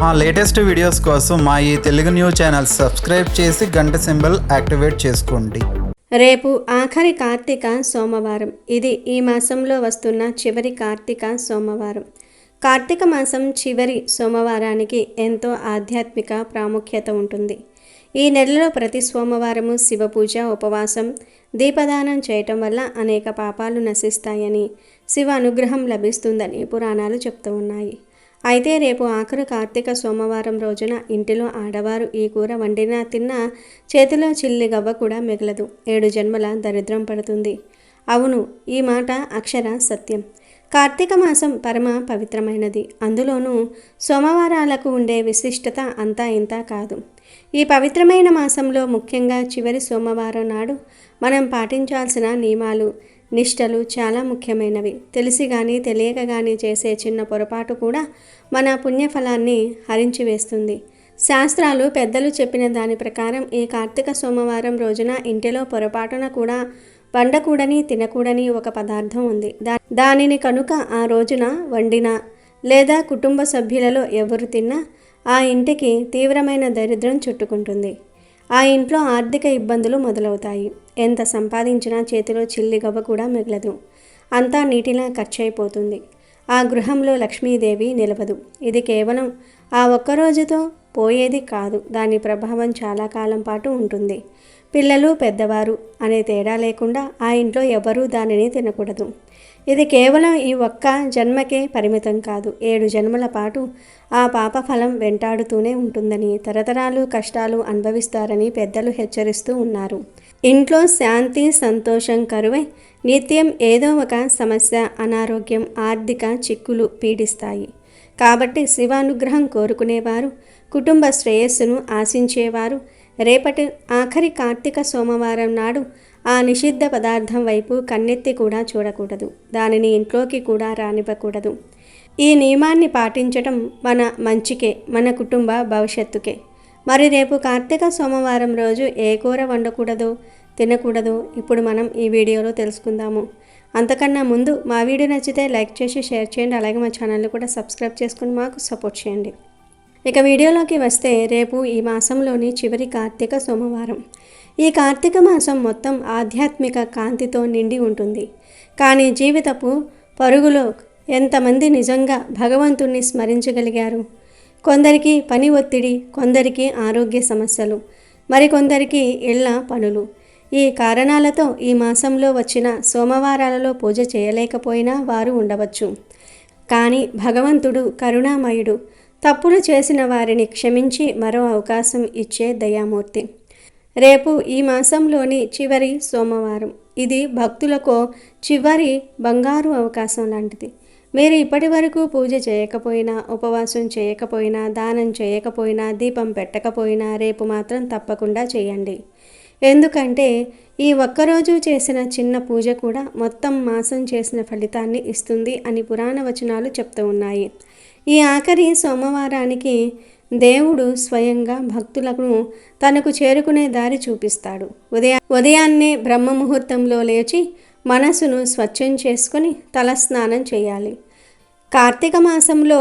మా latest videos కోసం మా ఈ తెలుగు న్యూస్ ఛానల్ సబ్స్క్రైబ్ చేసి గంట సింబల్ యాక్టివేట్ చేసుకోండి. రేపు ఆఖరి కార్తీక సోమవారం. ఇది ఈ మాసంలో వస్తున్న చివరి కార్తీక సోమవారం. కార్తీక మాసం చివరి సోమవారానికి ఎంతో ఆధ్యాత్మిక ప్రాముఖ్యత ఉంటుంది. ఈ నెలలో ప్రతి సోమవారము శివపూజ, ఉపవాసం, దీపదానం చేయటం వల్ల అనేక పాపాలు నశిస్తాయని, శివ అనుగ్రహం లభిస్తుందని పురాణాలు చెప్తూ ఉన్నాయి. అయితే రేపు ఆఖరు కార్తీక సోమవారం రోజున ఇంటిలో ఆడవారు ఈ కూర వండినా తిన్నా చేతిలో చిల్లి గవ్వ కూడా మిగలదు. 7 జన్మల దరిద్రం పడుతుంది. అవును, ఈ మాట అక్షర సత్యం. కార్తీక మాసం పరమ పవిత్రమైనది. అందులోనూ సోమవారాలకు ఉండే విశిష్టత అంతా ఇంతా కాదు. ఈ పవిత్రమైన మాసంలో ముఖ్యంగా చివరి సోమవారం నాడు మనం పాటించాల్సిన నియమాలు, నిష్టలు చాలా ముఖ్యమైనవి. తెలిసి కానీ తెలియక కానీ చేసే చిన్న పొరపాటు కూడా మన పుణ్యఫలాన్ని హరించి వేస్తుంది. శాస్త్రాలు పెద్దలు చెప్పిన దాని ప్రకారం ఈ కార్తీక సోమవారం రోజున ఇంటిలో పొరపాటున కూడా వండకూడని, తినకూడని ఒక పదార్థం ఉంది. దానిని కనుక ఆ రోజున వండినా లేదా కుటుంబ సభ్యులలో ఎవరు తిన్నా ఆ ఇంటికి తీవ్రమైన దరిద్రం చుట్టుకుంటుంది. ఆ ఇంట్లో ఆర్థిక ఇబ్బందులు మొదలవుతాయి. ఎంత సంపాదించినా చేతిలో చిల్లి గవ్వ కూడా మిగలదు. అంతా నీటిలా ఖర్చయిపోతుంది. ఆ గృహంలో లక్ష్మీదేవి నిలవదు. ఇది కేవలం ఆ ఒక్కరోజుతో పోయేది కాదు. దాని ప్రభావం చాలా కాలం పాటు ఉంటుంది. పిల్లలు, పెద్దవారు అనే తేడా లేకుండా ఆ ఇంట్లో ఎవరూ దానిని తినకూడదు. ఇది కేవలం ఈ ఒక్క జన్మకే పరిమితం కాదు. 7 జన్మల పాటు ఆ పాప ఫలం వెంటాడుతూనే ఉంటుందని, తరతరాలు కష్టాలు అనుభవిస్తారని పెద్దలు హెచ్చరిస్తూ ఉన్నారు. ఇంట్లో శాంతి, సంతోషం కరువై నిత్యం ఏదో ఒక సమస్య, అనారోగ్యం, ఆర్థిక చిక్కులు పీడిస్తాయి. కాబట్టి శివానుగ్రహం కోరుకునేవారు, కుటుంబ శ్రేయస్సును ఆశించేవారు రేపటి ఆఖరి కార్తీక సోమవారం నాడు ఆ నిషిద్ధ పదార్థం వైపు కన్నెత్తి కూడా చూడకూడదు. దానిని ఇంట్లోకి కూడా రానివ్వకూడదు. ఈ నియమాన్ని పాటించటం మన మంచికే, మన కుటుంబ భవిష్యత్తుకే. మరి రేపు కార్తీక సోమవారం రోజు ఏ కూర వండకూడదో, తినకూడదో ఇప్పుడు మనం ఈ వీడియోలో తెలుసుకుందాము. అంతకన్నా ముందు మా వీడియో నచ్చితే లైక్ చేసి షేర్ చేయండి. అలాగే మా ఛానల్ని కూడా సబ్స్క్రైబ్ చేసుకుని మాకు సపోర్ట్ చేయండి. ఇక వీడియోలోకి వస్తే, రేపు ఈ మాసంలోని చివరి కార్తీక సోమవారం. ఈ కార్తీక మాసం మొత్తం ఆధ్యాత్మిక కాంతితో నిండి ఉంటుంది. కానీ జీవితపు పరుగులో ఎంతమంది నిజంగా భగవంతుణ్ణి స్మరించగలిగారు? కొందరికి పని ఒత్తిడి, కొందరికి ఆరోగ్య సమస్యలు, మరికొందరికి ఇళ్ల పనులు. ఈ కారణాలతో ఈ మాసంలో వచ్చిన సోమవారాలలో పూజ చేయలేకపోయినా వారు ఉండవచ్చు. కానీ భగవంతుడు కరుణామయుడు. తప్పులు చేసిన వారిని క్షమించి మరో అవకాశం ఇచ్చే దయామూర్తి. రేపు ఈ మాసంలోని చివరి సోమవారం. ఇది భక్తులకు చివరి బంగారు అవకాశం లాంటిది. మీరు ఇప్పటి వరకు పూజ చేయకపోయినా, ఉపవాసం చేయకపోయినా, దానం చేయకపోయినా, దీపం పెట్టకపోయినా రేపు మాత్రం తప్పకుండా చేయండి. ఎందుకంటే ఈ ఒక్కరోజు చేసిన చిన్న పూజ కూడా మొత్తం మాసం చేసిన ఫలితాన్ని ఇస్తుంది అని పురాణ వచనాలు చెప్తూ ఉన్నాయి. ఈ ఆఖరి సోమవారానికి దేవుడు స్వయంగా భక్తులకు తనకు చేరుకునే దారి చూపిస్తాడు. ఉదయాన్నే బ్రహ్మ ముహూర్తంలో లేచి మనసును స్వచ్ఛం చేసుకుని తలస్నానం చేయాలి. కార్తీక మాసంలో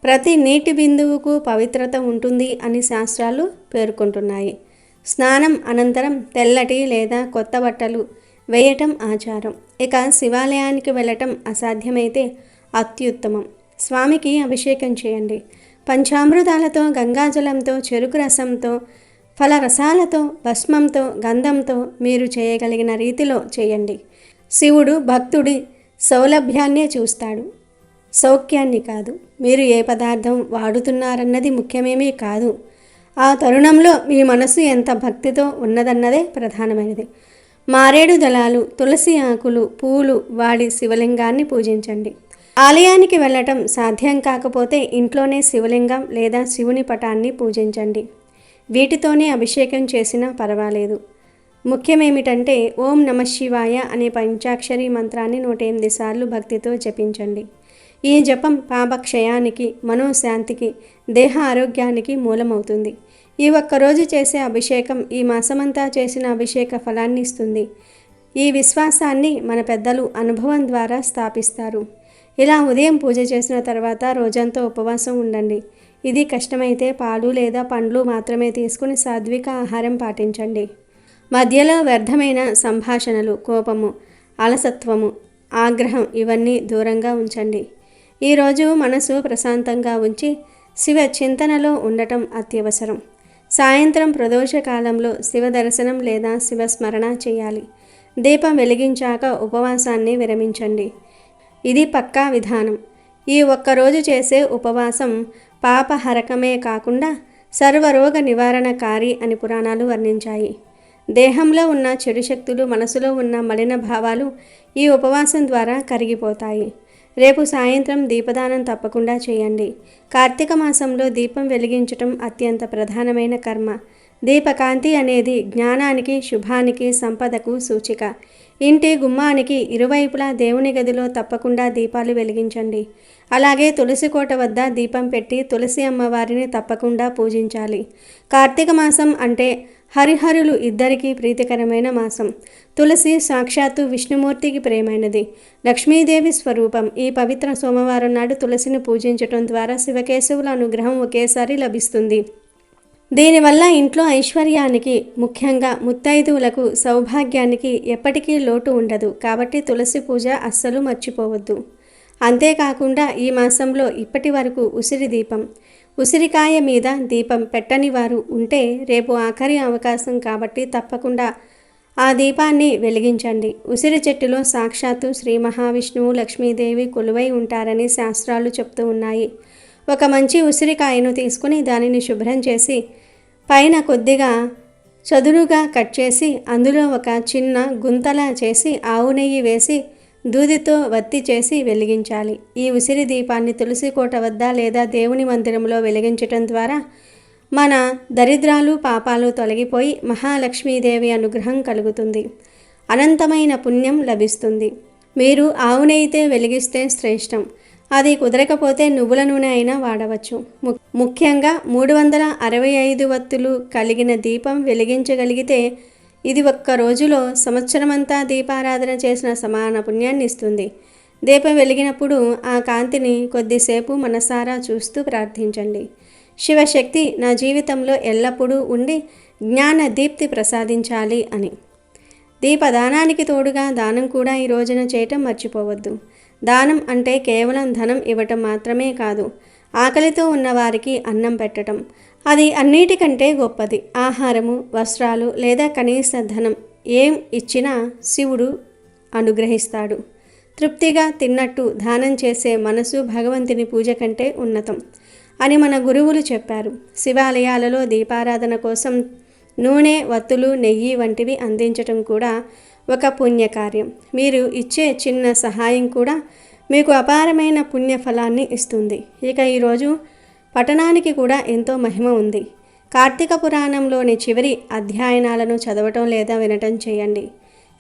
ప్రతి నీటి బిందువుకు పవిత్రత ఉంటుంది అని శాస్త్రాలు పేర్కొంటున్నాయి. స్నానం అనంతరం తెల్లటి లేదా కొత్త బట్టలు వేయటం ఆచారం. ఇక శివాలయానికి వెళ్ళటం అసాధ్యమైతే అత్యుత్తమం. స్వామికి అభిషేకం చేయండి. పంచామృతాలతో, గంగాజలంతో, చెరుకు రసంతో, ఫలరసాలతో, భస్మంతో, గంధంతో మీరు చేయగలిగిన రీతిలో చేయండి. శివుడు భక్తుడి సౌలభ్యాన్నే చూస్తాడు, సౌఖ్యాన్ని కాదు. మీరు ఏ పదార్థం వాడుతున్నారన్నది ముఖ్యమేమీ కాదు. ఆ తరుణంలో మీ మనసు ఎంత భక్తితో ఉన్నదన్నదే ప్రధానమైనది. మారేడు దళాలు, తులసి ఆకులు, పూలు వాడి శివలింగాన్ని పూజించండి. ఆలయానికి వెళ్ళటం సాధ్యం కాకపోతే ఇంట్లోనే శివలింగం లేదా శివుని పటాన్ని పూజించండి. వీటితోనే అభిషేకం చేసినా పర్వాలేదు. ముఖ్యమేమిటంటే ఓం నమః శివాయ అనే పంచాక్షరి మంత్రాన్ని 108 సార్లు భక్తితో జపించండి. ఈ జపం పాపక్షయానికి, మనోశాంతికి, దేహ ఆరోగ్యానికి మూలమవుతుంది. ఈ ఒక్కరోజు చేసే అభిషేకం ఈ మాసమంతా చేసిన అభిషేక ఫలాన్ని ఇస్తుంది. ఈ విశ్వాసాన్ని మన పెద్దలు అనుభవం ద్వారా స్థాపిస్తారు. ఇలా ఉదయం పూజ చేసిన తర్వాత రోజంతా ఉపవాసం ఉండండి. ఇది కష్టమైతే పాలు లేదా పండ్లు మాత్రమే తీసుకుని సాత్విక ఆహారం పాటించండి. మధ్యలో వ్యర్థమైన సంభాషణలు, కోపము, అలసత్వము, ఆగ్రహం ఇవన్నీ దూరంగా ఉంచండి. ఈరోజు మనసు ప్రశాంతంగా ఉంచి శివ చింతనలో ఉండటం అత్యవసరం. సాయంత్రం ప్రదోష కాలంలో శివ దర్శనం లేదా శివస్మరణ చేయాలి. దీపం వెలిగించాక ఉపవాసాన్ని విరమించండి. ఇది పక్కా విధానం. ఈ ఒక్కరోజు చేసే ఉపవాసం పాపహరకమే కాకుండా సర్వరోగ నివారణకారి అని పురాణాలు వర్ణించాయి. దేహంలో ఉన్న చెడు శక్తులు, మనసులో ఉన్న మలిన భావాలు ఈ ఉపవాసం ద్వారా కరిగిపోతాయి. రేపు సాయంత్రం దీపదానం తప్పకుండా చేయండి. కార్తీక మాసంలో దీపం వెలిగించటం అత్యంత ప్రధానమైన కర్మ. దీపకాంతి అనేది జ్ఞానానికి, శుభానికి, సంపదకు సూచిక. ఇంటి గుమ్మానికి ఇరువైపులా దేవుని గదిలో తప్పకుండా దీపాలు వెలిగించండి. అలాగే తులసి కోట వద్ద దీపం పెట్టి తులసి అమ్మవారిని తప్పకుండా పూజించాలి. కార్తీక మాసం అంటే హరిహరులు ఇద్దరికీ ప్రీతికరమైన మాసం. తులసి సాక్షాత్తు విష్ణుమూర్తికి ప్రేమైనది, లక్ష్మీదేవి స్వరూపం. ఈ పవిత్ర సోమవారం నాడు తులసిని పూజించటం ద్వారా శివకేశవుల అనుగ్రహం ఒకేసారి లభిస్తుంది. దీనివల్ల ఇంట్లో ఐశ్వర్యానికి, ముఖ్యంగా ముత్తైదువులకు సౌభాగ్యానికి ఎప్పటికీ లోటు ఉండదు. కాబట్టి తులసి పూజ అస్సలు మర్చిపోవద్దు. అంతేకాకుండా ఈ మాసంలో ఇప్పటి వరకు ఉసిరి దీపం, ఉసిరికాయ మీద దీపం పెట్టని వారు ఉంటే రేపు ఆఖరి అవకాశం కాబట్టి తప్పకుండా ఆ దీపాన్ని వెలిగించండి. ఉసిరి చెట్టులో సాక్షాత్తు శ్రీ మహావిష్ణువు, లక్ష్మీదేవి కొలువై ఉంటారని శాస్త్రాలు చెప్తూ ఉన్నాయి. ఒక మంచి ఉసిరికాయను తీసుకుని దానిని శుభ్రం చేసి పైన కొద్దిగా చదునుగా కట్ చేసి అందులో ఒక చిన్న గుంతలా చేసి ఆవు నెయ్యి వేసి దూదితో వత్తి చేసి వెలిగించాలి. ఈ ఉసిరి దీపాన్ని తులసి కోట వద్ద లేదా దేవుని మందిరంలో వెలిగించటం ద్వారా మన దరిద్రాలు, పాపాలు తొలగిపోయి మహాలక్ష్మీదేవి అనుగ్రహం కలుగుతుంది. అనంతమైన పుణ్యం లభిస్తుంది. మీరు ఆవు నెయ్యితో వెలిగిస్తే శ్రేష్టం. అది కుదరకపోతే నువ్వుల నూనె అయినా వాడవచ్చు. ముఖ్యంగా 365 వత్తులు కలిగిన దీపం వెలిగించగలిగితే ఇది ఒక్క రోజులో సంవత్సరమంతా దీపారాధన చేసిన సమాన పుణ్యాన్ని ఇస్తుంది. దీపం వెలిగినప్పుడు ఆ కాంతిని కొద్దిసేపు మనసారా చూస్తూ ప్రార్థించండి. శివశక్తి నా జీవితంలో ఎల్లప్పుడూ ఉండి జ్ఞాన దీప్తి ప్రసాదించాలి అని. దీపదానానికి తోడుగా దానం కూడా ఈ రోజున చేయటం మర్చిపోవద్దు. దానం అంటే కేవలం ధనం ఇవ్వటం మాత్రమే కాదు, ఆకలితో ఉన్నవారికి అన్నం పెట్టడం. అది అన్నిటికంటే గొప్పది. ఆహారము, వస్త్రాలు లేదా కనీస ధనం ఏం ఇచ్చినా శివుడు అనుగ్రహిస్తాడు. తృప్తిగా తిన్నట్టు దానం చేసే మనసు భగవంతుని పూజ కంటే ఉన్నతం అని మన గురువులు చెప్పారు. శివాలయాలలో దీపారాధన కోసం నూనె, వత్తులు, నెయ్యి వంటివి అందించటం కూడా ఒక పుణ్యకార్యం. మీరు ఇచ్చే చిన్న సహాయం కూడా మీకు అపారమైన పుణ్యఫలాన్ని ఇస్తుంది. ఇక ఈరోజు పఠనానికి కూడా ఎంతో మహిమ ఉంది. కార్తీక పురాణంలోని చివరి అధ్యాయనాలను చదవటం లేదా వినటం చేయండి.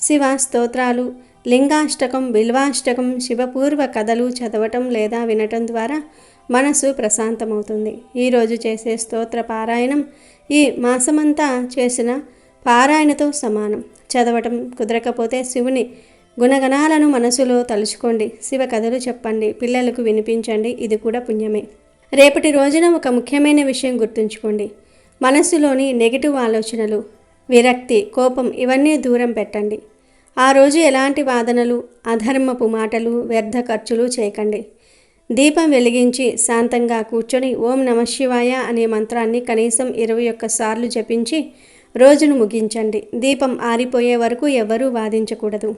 శివ స్తోత్రాలు, లింగాష్టకం, బిల్వాష్టకం, శివపూర్వ కథలు చదవటం లేదా వినటం ద్వారా మనసు ప్రశాంతమవుతుంది. ఈరోజు చేసే స్తోత్ర పారాయణం ఈ మాసమంతా చేసిన పారాయణతో సమానం. చదవటం కుదరకపోతే శివుని గుణగణాలను మనసులో తలుచుకోండి. శివ కథలు చెప్పండి, పిల్లలకు వినిపించండి. ఇది కూడా పుణ్యమే. రేపటి రోజున ఒక ముఖ్యమైన విషయం గుర్తుంచుకోండి. మనసులోని నెగిటివ్ ఆలోచనలు, విరక్తి, కోపం ఇవన్నీ దూరం పెట్టండి. ఆ రోజు ఎలాంటి వాదనలు, అధర్మపు మాటలు, వ్యర్థ ఖర్చులు చేయకండి. దీపం వెలిగించి శాంతంగా కూర్చొని ఓం నమఃశివాయ అనే మంత్రాన్ని కనీసం 21 సార్లు జపించి రోజును ముగించండి. దీపం ఆరిపోయే వరకు ఎవ్వరూ వాదించకూడదు.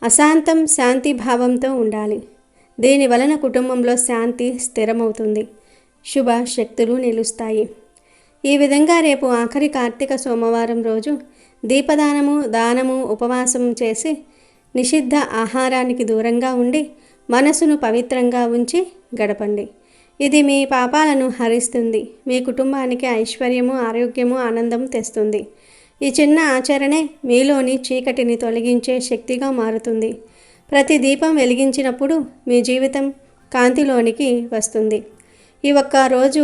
అశాంతం శాంతి భావంతో ఉండాలి. దీని వలన కుటుంబంలో శాంతి స్థిరమవుతుంది, శుభ శక్తులు నిలుస్తాయి. ఈ విధంగా రేపు ఆఖరి కార్తీక సోమవారం రోజు దీపదానము, దానము, ఉపవాసం చేసి నిషిద్ధ ఆహారానికి దూరంగా ఉండి మనసును పవిత్రంగా ఉంచి గడపండి. ఇది మీ పాపాలను హరిస్తుంది, మీ కుటుంబానికి ఐశ్వర్యము, ఆరోగ్యము, ఆనందం తెస్తుంది. ఈ చిన్న ఆచరణే మీలోని చీకటిని తొలగించే శక్తిగా మారుతుంది. ప్రతి దీపం వెలిగించినప్పుడు మీ జీవితం కాంతిలోనికి వస్తుంది. ఈ ఒక్క రోజు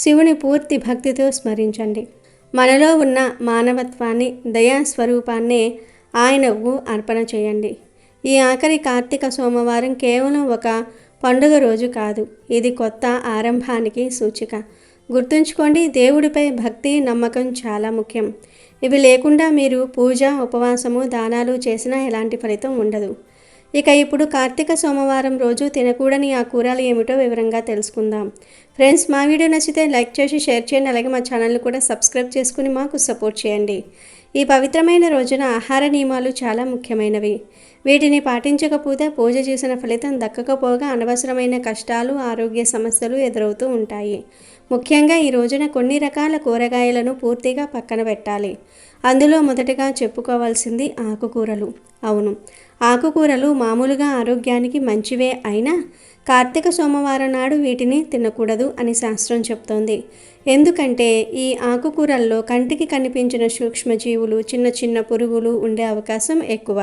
శివుని పూర్తి భక్తితో స్మరించండి. మనలో ఉన్న మానవత్వాన్ని, దయాస్వరూపాన్నే ఆయనకు అర్పణ చేయండి. ఈ ఆఖరి కార్తీక సోమవారం కేవలం ఒక పండుగ రోజు కాదు, ఇది కొత్త ఆరంభానికి సూచిక. గుర్తుంచుకోండి, దేవుడిపై భక్తి నమ్మకం చాలా ముఖ్యం. ఇవి లేకుండా మీరు పూజ ఉపవాసము దానాలు చేసినా ఎలాంటి ఫలితం ఉండదు. ఇక ఇప్పుడు కార్తీక సోమవారం రోజు తినకూడని ఆ కూరలు ఏమిటో వివరంగా తెలుసుకుందాం. ఫ్రెండ్స్, మా వీడియో నచ్చితే లైక్ చేసి షేర్ చేయండి. అలాగే మా ఛానల్ని కూడా సబ్స్క్రైబ్ చేసుకుని మాకు సపోర్ట్ చేయండి. ఈ పవిత్రమైన రోజున ఆహార నియమాలు చాలా ముఖ్యమైనవి. వీటిని పాటించకపోతే పూజ చేసిన ఫలితం దక్కకపోగా అనవసరమైన కష్టాలు ఆరోగ్య సమస్యలు ఎదురవుతూ ఉంటాయి. ముఖ్యంగా ఈ రోజున కొన్ని రకాల కూరగాయలను పూర్తిగా పక్కన పెట్టాలి. అందులో మొదటగా చెప్పుకోవాల్సింది ఆకుకూరలు. అవును, ఆకుకూరలు మామూలుగా ఆరోగ్యానికి మంచివే అయినా కార్తీక సోమవారం నాడు వీటిని తినకూడదు అని శాస్త్రం చెప్తోంది. ఎందుకంటే ఈ ఆకుకూరల్లో కంటికి కనిపించిన సూక్ష్మజీవులు, చిన్న చిన్న పురుగులు ఉండే అవకాశం ఎక్కువ.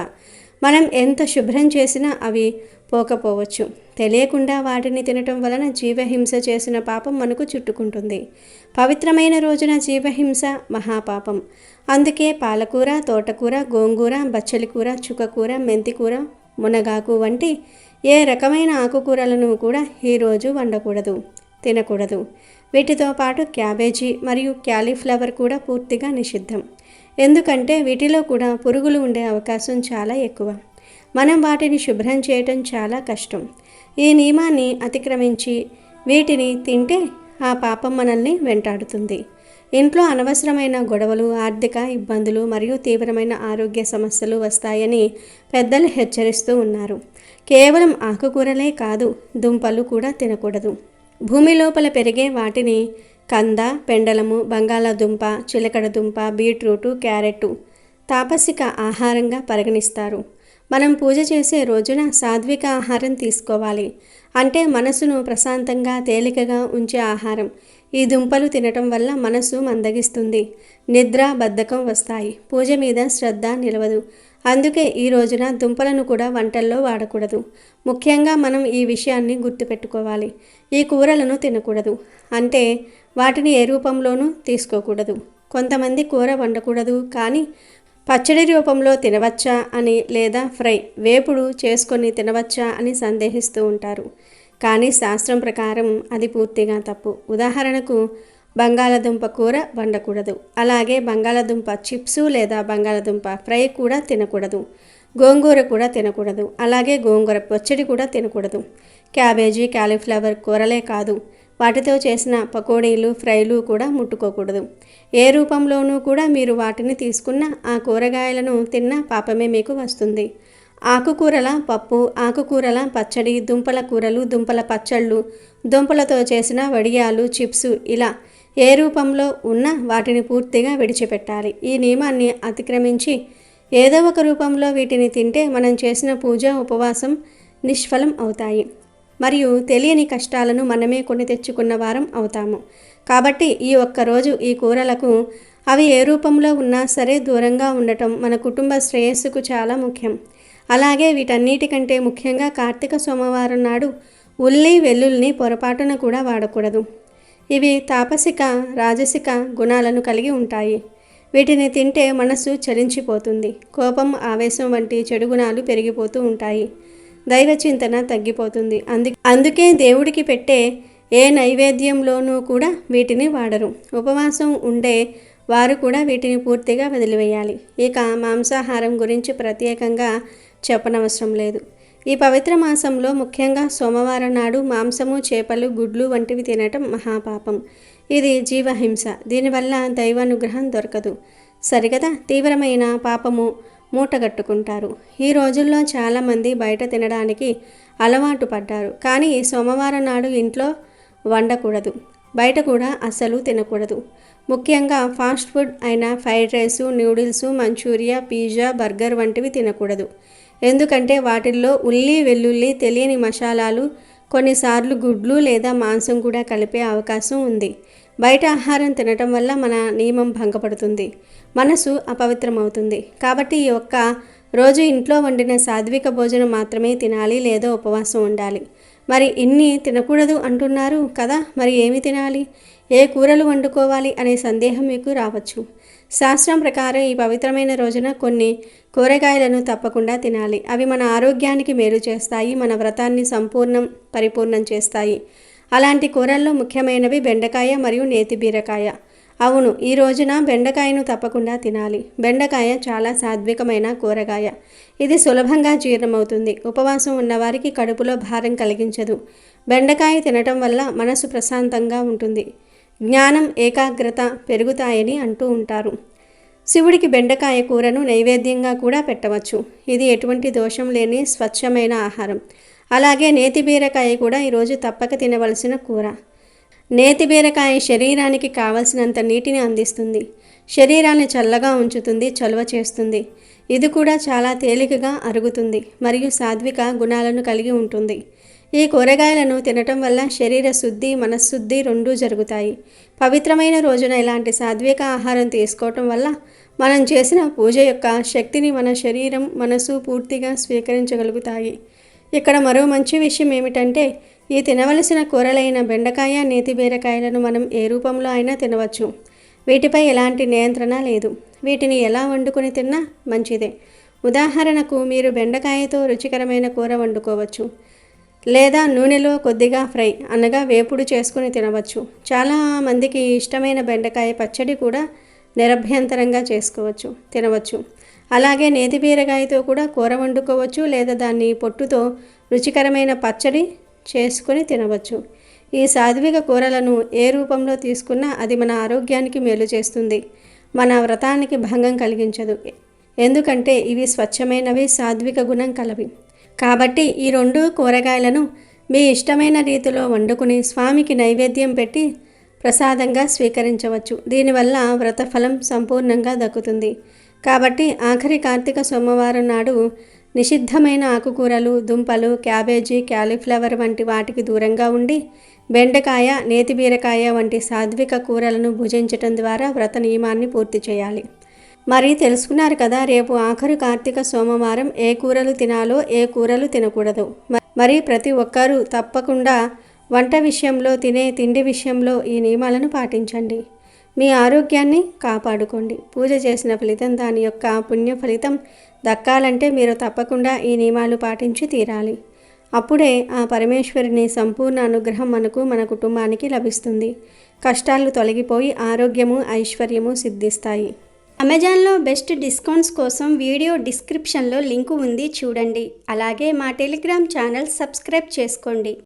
మనం ఎంత శుభ్రం చేసినా అవి పోకపోవచ్చు. తెలియకుండా వాటిని తినటం వలన జీవహింస చేసిన పాపం మనకు చుట్టుకుంటుంది. పవిత్రమైన రోజున జీవహింస మహాపాపం. అందుకే పాలకూర, తోటకూర, గోంగూర, బచ్చలి కూర, చుక్కకూర, మెంతికూర, మునగాకు వంటి ఏ రకమైన ఆకుకూరలను కూడా ఈరోజు వండకూడదు, తినకూడదు. వీటితో పాటు క్యాబేజీ మరియు క్యాలీఫ్లవర్ కూడా పూర్తిగా నిషిద్ధం. ఎందుకంటే వీటిలో కూడా పురుగులు ఉండే అవకాశం చాలా ఎక్కువ. మనం వాటిని శుభ్రం చేయటం చాలా కష్టం. ఈ నియమాన్ని అతిక్రమించి వీటిని తింటే ఆ పాపం మనల్ని వెంటాడుతుంది. ఇంట్లో అనవసరమైన గొడవలు, ఆర్థిక ఇబ్బందులు మరియు తీవ్రమైన ఆరోగ్య సమస్యలు వస్తాయని పెద్దలు హెచ్చరిస్తూ ఉన్నారు. కేవలం ఆకుకూరలే కాదు, దుంపలు కూడా తినకూడదు. భూమి లోపల పెరిగే వాటిని కంద, పెండలము, బంగాళాదుంప, చిలకడదుంప, బీట్రూటు, క్యారెట్టు తాపసిక ఆహారంగా పరిగణిస్తారు. మనం పూజ చేసే రోజున సాత్విక ఆహారం తీసుకోవాలి. అంటే మనసును ప్రశాంతంగా తేలికగా ఉంచే ఆహారం. ఈ దుంపలు తినటం వల్ల మనసు మందగిస్తుంది, నిద్ర బద్ధకం వస్తాయి, పూజ మీద శ్రద్ధ నిలవదు. అందుకే ఈ రోజున దుంపలను కూడా వంటల్లో వాడకూడదు. ముఖ్యంగా మనం ఈ విషయాన్ని గుర్తుపెట్టుకోవాలి. ఈ కూరలను తినకూడదు అంటే వాటిని ఏ రూపంలోనూ తీసుకోకూడదు. కొంతమంది కూర వండకూడదు కానీ పచ్చడి రూపంలో తినవచ్చా అని, లేదా ఫ్రై వేపుడు చేసుకొని తినవచ్చా అని సందేహిస్తూ ఉంటారు. కానీ శాస్త్రం ప్రకారం అది పూర్తిగా తప్పు. ఉదాహరణకు బంగాళదుంప కూర వండకూడదు. అలాగే బంగాళదుంప చిప్సు లేదా బంగాళదుంప ఫ్రై కూడా తినకూడదు. గోంగూర కూడా తినకూడదు. అలాగే గోంగూర పచ్చడి కూడా తినకూడదు. క్యాబేజీ, క్యాలీఫ్లవర్ కూరలే కాదు, వాటితో చేసిన పకోడీలు, ఫ్రైలు కూడా ముట్టుకోకూడదు. ఏ రూపంలోనూ కూడా మీరు వాటిని తీసుకున్న ఆ కూరగాయలను తిన్న పాపమే మీకు వస్తుంది. ఆకుకూరల పప్పు, ఆకుకూరల పచ్చడి, దుంపల కూరలు, దుంపల పచ్చళ్ళు, దుంపలతో చేసిన వడియాలు, చిప్సు ఇలా ఏ రూపంలో ఉన్నా వాటిని పూర్తిగా విడిచిపెట్టాలి. ఈ నియమాన్ని అతిక్రమించి ఏదో ఒక రూపంలో వీటిని తింటే మనం చేసిన పూజ ఉపవాసం నిష్ఫలం అవుతాయి. మరియు తెలియని కష్టాలను మనమే కొని తెచ్చుకున్న వారం అవుతాము. కాబట్టి ఈ ఒక్కరోజు ఈ కూరలకు అవి ఏ రూపంలో ఉన్నా సరే దూరంగా ఉండటం మన కుటుంబ శ్రేయస్సుకు చాలా ముఖ్యం. అలాగే వీటన్నిటికంటే ముఖ్యంగా కార్తీక సోమవారం నాడు ఉల్లి, వెల్లుల్ని పొరపాటున కూడా వాడకూడదు. ఇవి తాపసిక, రాజసిక గుణాలను కలిగి ఉంటాయి. వీటిని తింటే మనసు చలించిపోతుంది, కోపం, ఆవేశం వంటి చెడు గుణాలు పెరిగిపోతూ ఉంటాయి, దైవ చింతన తగ్గిపోతుంది. అందుకే దేవుడికి పెట్టే ఏ నైవేద్యంలోనూ కూడా వీటిని వాడరు. ఉపవాసం ఉండే వారు కూడా వీటిని పూర్తిగా వదిలివేయాలి. ఇక మాంసాహారం గురించి ప్రత్యేకంగా చెప్పనవసరం లేదు. ఈ పవిత్ర మాసంలో ముఖ్యంగా సోమవారం నాడు మాంసము, చేపలు, గుడ్లు వంటివి తినటం మహాపాపం. ఇది జీవహింస. దీనివల్ల దైవానుగ్రహం దొరకదు. సరికదా? తీవ్రమైన పాపము మూటగట్టుకుంటారు. ఈ రోజుల్లో చాలామంది బయట తినడానికి అలవాటు పడ్డారు. కానీ సోమవారం నాడు ఇంట్లో వండకూడదు, బయట కూడా అస్సలు తినకూడదు. ముఖ్యంగా ఫాస్ట్ ఫుడ్ అయిన fried rice, noodles, manchuria, pizza, burger వంటివి తినకూడదు. ఎందుకంటే వాటిల్లో ఉల్లి, వెల్లుల్లి, తెలియని మసాలాలు, కొన్నిసార్లు గుడ్లు లేదా మాంసం కూడా కలిపే అవకాశం ఉంది. బయట ఆహారం తినటం వల్ల మన నియమం భంగపడుతుంది, మనసు అపవిత్రమవుతుంది. కాబట్టి ఈ ఒక్క రోజు ఇంట్లో వండిన సాత్విక భోజనం మాత్రమే తినాలి లేదా ఉపవాసం ఉండాలి. మరి ఇన్ని తినకూడదు అంటున్నారు కదా, మరి ఏమి తినాలి, ఏ కూరలు వండుకోవాలి అనే సందేహం మీకు రావచ్చు. శాస్త్రం ప్రకారం ఈ పవిత్రమైన రోజున కొన్ని కూరగాయలను తప్పకుండా తినాలి. అవి మన ఆరోగ్యానికి మేలు చేస్తాయి, మన వ్రతాన్ని పరిపూర్ణం చేస్తాయి. అలాంటి కూరల్లో ముఖ్యమైనవి బెండకాయ మరియు నేతి బీరకాయ. అవును, ఈ రోజున బెండకాయను తప్పకుండా తినాలి. బెండకాయ చాలా సాత్వికమైన కూరగాయ. ఇది సులభంగా జీర్ణమవుతుంది. ఉపవాసం ఉన్నవారికి కడుపులో భారం కలిగించదు. బెండకాయ తినటం వల్ల మనసు ప్రశాంతంగా ఉంటుంది. జ్ఞానం, ఏకాగ్రత పెరుగుతాయని అంటూ ఉంటారు. శివుడికి బెండకాయ కూరను నైవేద్యంగా కూడా పెట్టవచ్చు. ఇది ఎటువంటి దోషం లేని స్వచ్ఛమైన ఆహారం. అలాగే నేతి బీరకాయ కూడా ఈరోజు తప్పక తినవలసిన కూర. నేతి బీరకాయ శరీరానికి కావలసినంత నీటిని అందిస్తుంది. శరీరాన్ని చల్లగా ఉంచుతుంది, చలువ చేస్తుంది. ఇది కూడా చాలా తేలికగా అరుగుతుంది మరియు సాత్విక గుణాలను కలిగి ఉంటుంది. ఈ కూరగాయలను తినటం వల్ల శరీర శుద్ధి, మనశ్శుద్ధి రెండూ జరుగుతాయి. పవిత్రమైన రోజున ఇలాంటి సాత్విక ఆహారం తీసుకోవటం వల్ల మనం చేసిన పూజ యొక్క శక్తిని మన శరీరం, మనసు పూర్తిగా స్వీకరించగలుగుతాయి. ఇక్కడ మరో మంచి విషయం ఏమిటంటే, ఈ తినవలసిన కూరలైన బెండకాయ, నేతి బీరకాయలను మనం ఏ రూపంలో అయినా తినవచ్చు. వీటిపై ఎలాంటి నియంత్రణ లేదు. వీటిని ఎలా వండుకొని తిన్నా మంచిదే. ఉదాహరణకు, మీరు బెండకాయతో రుచికరమైన కూర వండుకోవచ్చు. లేదా నూనెలో కొద్దిగా ఫ్రై అనగా వేపుడు చేసుకుని తినవచ్చు. చాలామందికి ఇష్టమైన బెండకాయ పచ్చడి కూడా నిరభ్యంతరంగా చేసుకోవచ్చు, తినవచ్చు. అలాగే నేతి బీరకాయతో కూడా కూర వండుకోవచ్చు, లేదా దాన్ని పొట్టుతో రుచికరమైన పచ్చడి చేసుకుని తినవచ్చు. ఈ సాత్విక కూరలను ఏ రూపంలో తీసుకున్నా అది మన ఆరోగ్యానికి మేలు చేస్తుంది, మన వ్రతానికి భంగం కలిగించదు. ఎందుకంటే ఇవి స్వచ్ఛమైనవి, సాత్విక గుణం కలవి. కాబట్టి ఈ 2 కూరగాయలను మీ ఇష్టమైన రీతిలో వండుకుని స్వామికి నైవేద్యం పెట్టి ప్రసాదంగా స్వీకరించవచ్చు. దీనివల్ల వ్రతఫలం సంపూర్ణంగా దక్కుతుంది. కాబట్టి ఆఖరి కార్తీక సోమవారం నాడు నిషిద్ధమైన ఆకుకూరలు, దుంపలు, క్యాబేజీ, క్యాలీఫ్లవర్ వంటి వాటికి దూరంగా ఉండి బెండకాయ, నేతి బీరకాయ వంటి సాత్విక కూరలను భుజించటం ద్వారా వ్రత నియమాన్ని పూర్తి చేయాలి. మరి తెలుసుకున్నారు కదా, రేపు ఆఖరు కార్తీక సోమవారం ఏ కూరలు తినాలో, ఏ కూరలు తినకూడదు. మరి ప్రతి ఒక్కరూ తప్పకుండా వంట విషయంలో, తినే తిండి విషయంలో ఈ నియమాలను పాటించండి. మీ ఆరోగ్యాన్ని కాపాడుకోండి. పూజ చేసిన ఫలితం, దాని యొక్క పుణ్య ఫలితం దక్కాలంటే మీరు తప్పకుండా ఈ నియమాలు పాటించి తీరాలి. అప్పుడే ఆ పరమేశ్వరుని సంపూర్ణ అనుగ్రహం మనకు, మన కుటుంబానికి లభిస్తుంది. కష్టాలు తొలగిపోయి ఆరోగ్యము, ఐశ్వర్యము సిద్ధిస్తాయి. అమెజాన్లో బెస్ట్ డిస్కౌంట్స్ కోసం వీడియో డిస్క్రిప్షన్లో లింకు ఉంది, చూడండి. అలాగే మా టెలిగ్రామ్ ఛానల్ సబ్స్క్రైబ్ చేసుకోండి.